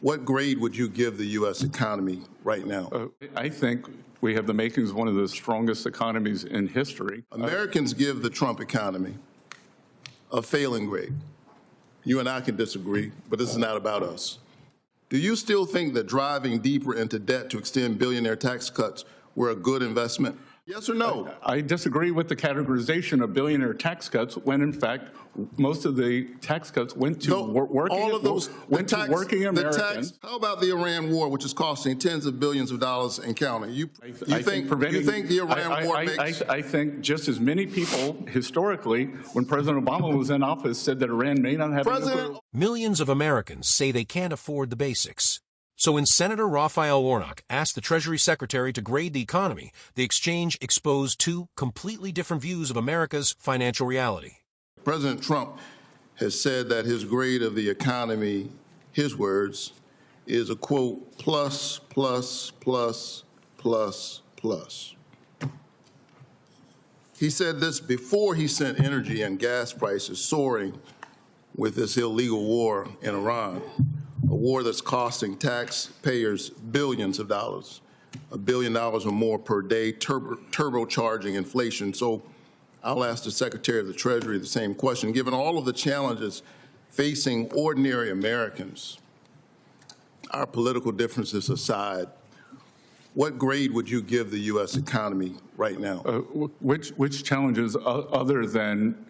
What grade would you give the U.S. economy right now? I think we have the makings of one of the strongest economies in history. Americans give the Trump economy a failing grade. You and I can disagree, but this is not about us. Do you still think that driving deeper into debt to extend billionaire tax cuts were a good investment? Yes or no? I disagree with the categorization of billionaire tax cuts when, in fact, most of the tax cuts went to working Americans. How about the Iran war, which is costing tens of billions of dollars and counting? You think the Iran war makes... I think just as many people historically, when President Obama was in office, said that Iran may not have... Millions of Americans say they can't afford the basics. So when Senator Raphael Warnock asked the Treasury Secretary to grade the economy, the exchange exposed two completely different views of America's financial reality. President Trump has said that his grade of the economy, his words, is a, quote, plus, plus, plus, plus, plus. He said this before he sent energy and gas prices soaring with this illegal war in Iran. A war that's costing taxpayers billions of dollars, $1 billion or more per day, turbocharging inflation. So I'll ask the Secretary of the Treasury the same question. Given all of the challenges facing ordinary Americans, our political differences aside, what grade would you give the U.S. economy right now? Which challenges other than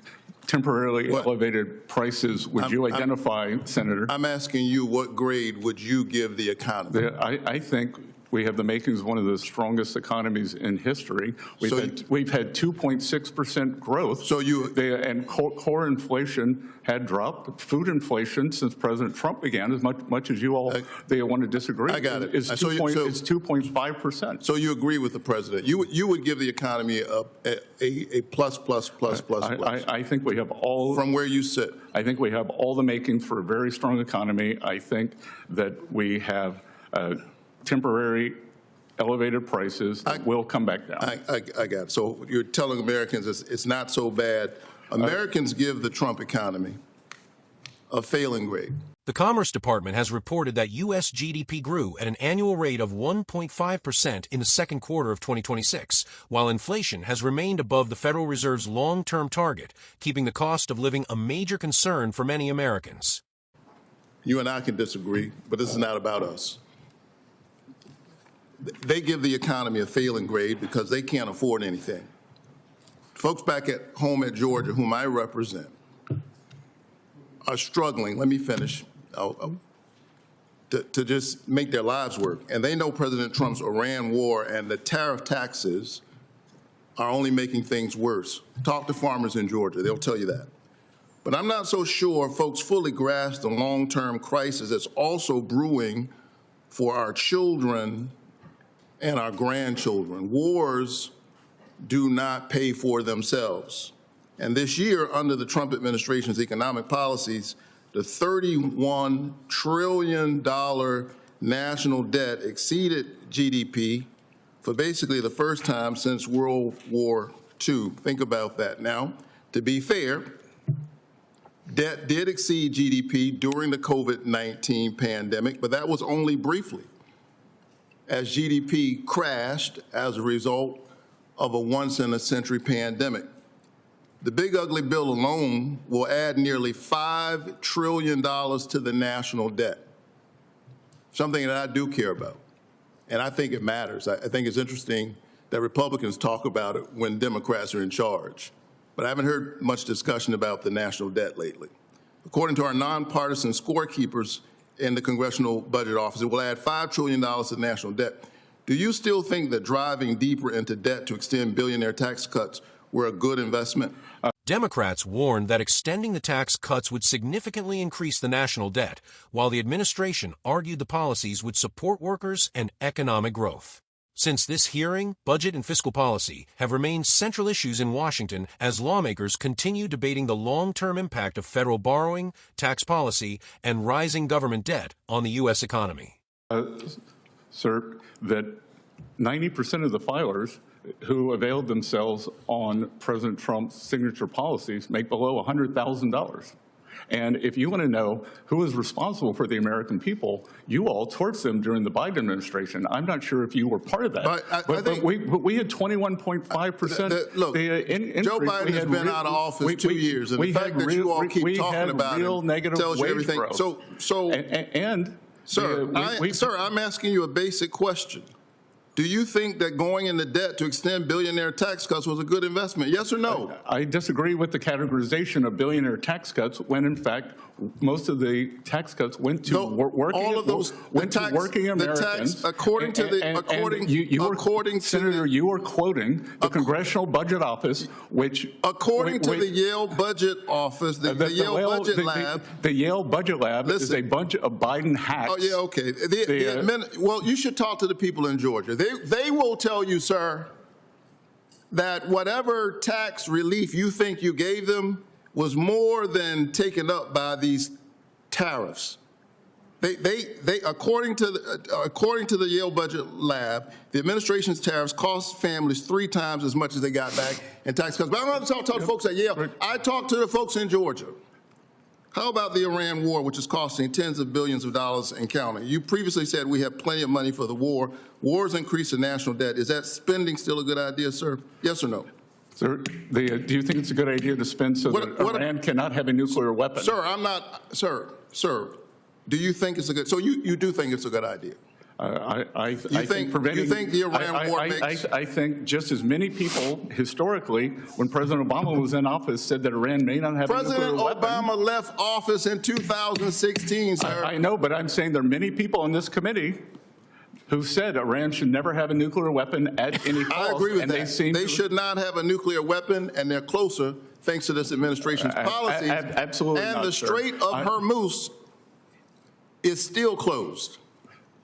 temporarily elevated prices would you identify, Senator? I'm asking you, what grade would you give the economy? I think we have the makings of one of the strongest economies in history. We've had 2.6% growth. And core inflation had dropped. Food inflation since President Trump began, as much as you all they want to disagree. I got it. It's 2.5%. So you agree with the president? You would give the economy a plus, plus, plus, plus, plus. I think we have all from where you sit. I think we have all the makings for a very strong economy. I think that we have temporary elevated prices that will come back down. I got it. So you're telling Americans it's not so bad. Americans give the Trump economy a failing grade. The Commerce Department has reported that U.S. GDP grew at an annual rate of 1.5% in the second quarter of 2026, while inflation has remained above the Federal Reserve's long-term target, keeping the cost of living a major concern for many Americans. You and I can disagree, but this is not about us. They give the economy a failing grade because they can't afford anything. Folks back at home at Georgia, whom I represent, are struggling, let me finish, to just make their lives work. And they know President Trump's Iran war and the tariff taxes are only making things worse. Talk to farmers in Georgia, they'll tell you that. But I'm not so sure folks fully grasp the long-term crisis that's also brewing for our children and our grandchildren. Wars do not pay for themselves. And this year, under the Trump administration's economic policies, the $31 trillion national debt exceeded GDP for basically the first time since World War II. Think about that. Now, to be fair, debt did exceed GDP during the COVID-19 pandemic, but that was only briefly, as GDP crashed as a result of a once-in-a-century pandemic. The big ugly bill alone will add nearly $5 trillion to the national debt, something that I do care about, and I think it matters. I think it's interesting that Republicans talk about it when Democrats are in charge, but I haven't heard much discussion about the national debt lately. According to our nonpartisan scorekeepers in the Congressional Budget Office, it will add $5 trillion to the national debt. Do you still think that driving deeper into debt to extend billionaire tax cuts were a good investment? Democrats warned that extending the tax cuts would significantly increase the national debt, while the administration argued the policies would support workers and economic growth. Since this hearing, budget and fiscal policy have remained central issues in Washington as lawmakers continue debating the long-term impact of federal borrowing, tax policy, and rising government debt on the U.S. economy. Sir, that 90% of the filers who availed themselves on President Trump's signature policies make below $100,000. And if you want to know who is responsible for the American people, you all torched them during the Biden administration. I'm not sure if you were part of that. But we had 21.5%. Look, Joe Biden has been out of office 2 years, and the fact that you all keep talking about it tells you everything. Sir, I'm asking you a basic question. Do you think that going into debt to extend billionaire tax cuts was a good investment? Yes or no? I disagree with the categorization of billionaire tax cuts when, in fact, most of the tax cuts went to working Americans. Senator, you are quoting the Congressional Budget Office, which, according to the Yale Budget Office, the Yale Budget Lab, the Yale Budget Lab is a bunch of Biden hacks. Oh yeah, okay. Well, you should talk to the people in Georgia. They will tell you, sir, that whatever tax relief you think you gave them was more than taken up by these tariffs. They according to the Yale Budget Lab, the administration's tariffs cost families 3 times as much as they got back in tax cuts. But I don't have to talk to folks at Yale. I talked to the folks in Georgia. How about the Iran war, which is costing tens of billions of dollars and counting? You previously said we have plenty of money for the war. Wars increase the national debt. Is that spending still a good idea, sir? Yes or no? Sir, do you think it's a good idea to spend so that Iran cannot have a nuclear weapon? Sir, I'm not, sir, do you think it's a good, so you do think it's a good idea? I think the Iran war makes... I think just as many people historically, when President Obama was in office, said that Iran may not have a nuclear weapon. President Obama left office in 2016, sir. I know, but I'm saying there are many people on this committee who said Iran should never have a nuclear weapon at any cost. I agree with that. They should not have a nuclear weapon, and they're closer thanks to this administration's policies. Absolutely and not, the Strait of Hormuz is still closed.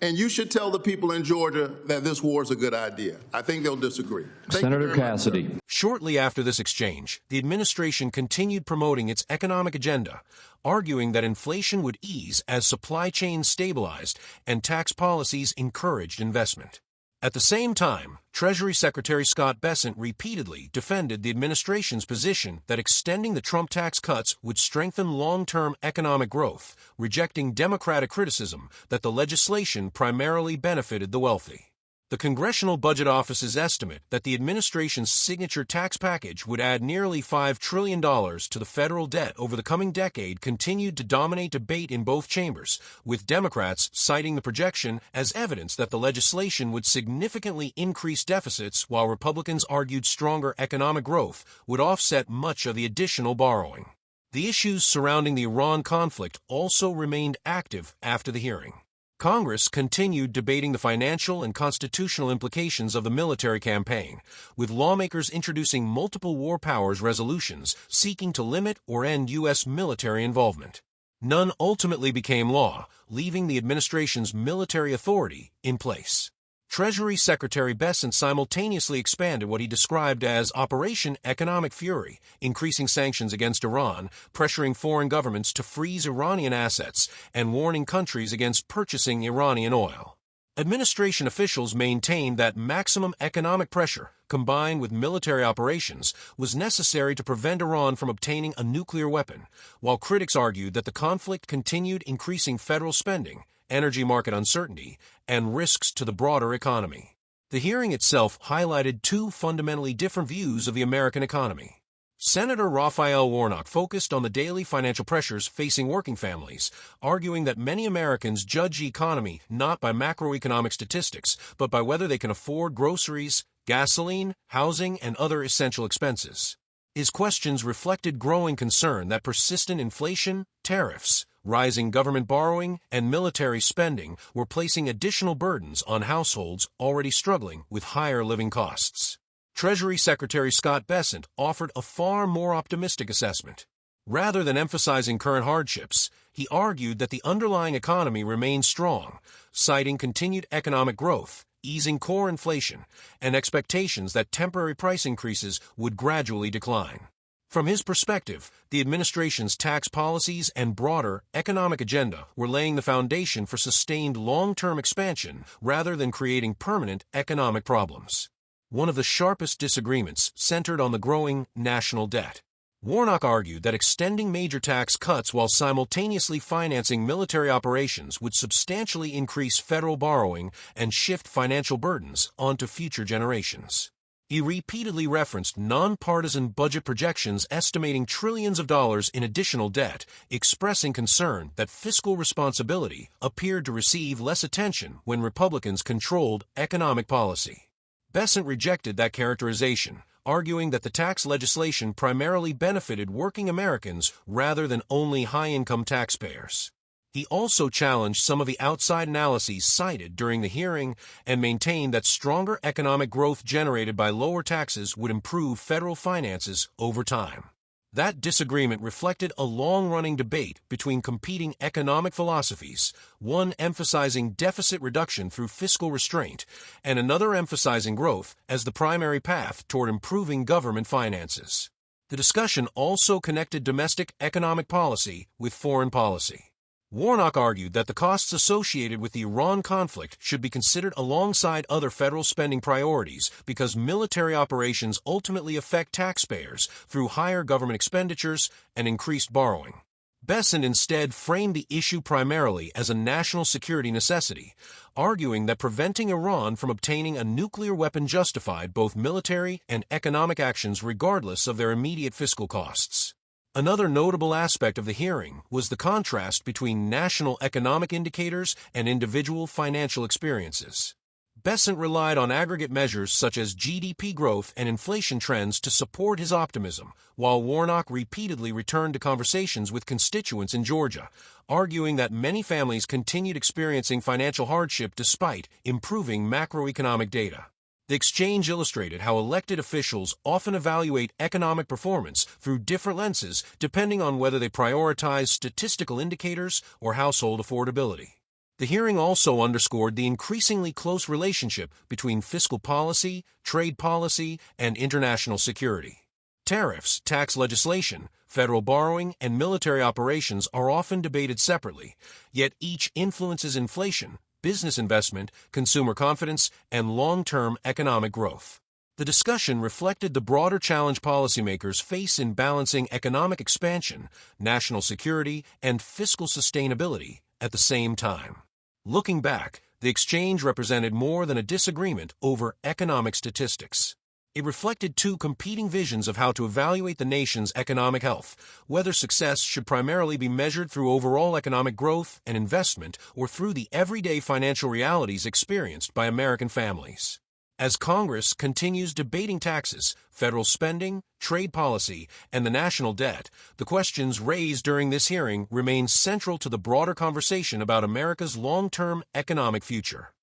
And you should tell the people in Georgia that this war is a good idea. I think they'll disagree. Senator Cassidy. Shortly after this exchange, the administration continued promoting its economic agenda, arguing that inflation would ease as supply chains stabilized and tax policies encouraged investment. At the same time, Treasury Secretary Scott Bessent repeatedly defended the administration's position that extending the Trump tax cuts would strengthen long-term economic growth, rejecting Democratic criticism that the legislation primarily benefited the wealthy. The Congressional Budget Office's estimate that the administration's signature tax package would add nearly $5 trillion to the federal debt over the coming decade continued to dominate debate in both chambers, with Democrats citing the projection as evidence that the legislation would significantly increase deficits, while Republicans argued stronger economic growth would offset much of the additional borrowing. The issues surrounding the Iran conflict also remained active after the hearing. Congress continued debating the financial and constitutional implications of the military campaign, with lawmakers introducing multiple war powers resolutions seeking to limit or end U.S. military involvement. None ultimately became law, leaving the administration's military authority in place. Treasury Secretary Bessent simultaneously expanded what he described as Operation Economic Fury, increasing sanctions against Iran, pressuring foreign governments to freeze Iranian assets, and warning countries against purchasing Iranian oil. Administration officials maintained that maximum economic pressure, combined with military operations, was necessary to prevent Iran from obtaining a nuclear weapon, while critics argued that the conflict continued increasing federal spending, energy market uncertainty, and risks to the broader economy. The hearing itself highlighted 2 fundamentally different views of the American economy. Senator Raphael Warnock focused on the daily financial pressures facing working families, arguing that many Americans judge the economy not by macroeconomic statistics, but by whether they can afford groceries, gasoline, housing, and other essential expenses. His questions reflected growing concern that persistent inflation, tariffs, rising government borrowing, and military spending were placing additional burdens on households already struggling with higher living costs. Treasury Secretary Scott Bessent offered a far more optimistic assessment. Rather than emphasizing current hardships, he argued that the underlying economy remained strong, citing continued economic growth, easing core inflation, and expectations that temporary price increases would gradually decline. From his perspective, the administration's tax policies and broader economic agenda were laying the foundation for sustained long-term expansion rather than creating permanent economic problems. One of the sharpest disagreements centered on the growing national debt. Warnock argued that extending major tax cuts while simultaneously financing military operations would substantially increase federal borrowing and shift financial burdens onto future generations. He repeatedly referenced nonpartisan budget projections estimating trillions of dollars in additional debt, expressing concern that fiscal responsibility appeared to receive less attention when Republicans controlled economic policy. Bessent rejected that characterization, arguing that the tax legislation primarily benefited working Americans rather than only high-income taxpayers. He also challenged some of the outside analyses cited during the hearing and maintained that stronger economic growth generated by lower taxes would improve federal finances over time. That disagreement reflected a long-running debate between competing economic philosophies, one emphasizing deficit reduction through fiscal restraint, and another emphasizing growth as the primary path toward improving government finances. The discussion also connected domestic economic policy with foreign policy. Warnock argued that the costs associated with the Iran conflict should be considered alongside other federal spending priorities because military operations ultimately affect taxpayers through higher government expenditures and increased borrowing. Bessent instead framed the issue primarily as a national security necessity, arguing that preventing Iran from obtaining a nuclear weapon justified both military and economic actions regardless of their immediate fiscal costs. Another notable aspect of the hearing was the contrast between national economic indicators and individual financial experiences. Bessent relied on aggregate measures such as GDP growth and inflation trends to support his optimism, while Warnock repeatedly returned to conversations with constituents in Georgia, arguing that many families continued experiencing financial hardship despite improving macroeconomic data. The exchange illustrated how elected officials often evaluate economic performance through different lenses depending on whether they prioritize statistical indicators or household affordability. The hearing also underscored the increasingly close relationship between fiscal policy, trade policy, and international security. Tariffs, tax legislation, federal borrowing, and military operations are often debated separately, yet each influences inflation, business investment, consumer confidence, and long-term economic growth. The discussion reflected the broader challenge policymakers face in balancing economic expansion, national security, and fiscal sustainability at the same time. Looking back, the exchange represented more than a disagreement over economic statistics. It reflected two competing visions of how to evaluate the nation's economic health, whether success should primarily be measured through overall economic growth and investment or through the everyday financial realities experienced by American families. As Congress continues debating taxes, federal spending, trade policy, and the national debt, the questions raised during this hearing remain central to the broader conversation about America's long-term economic future.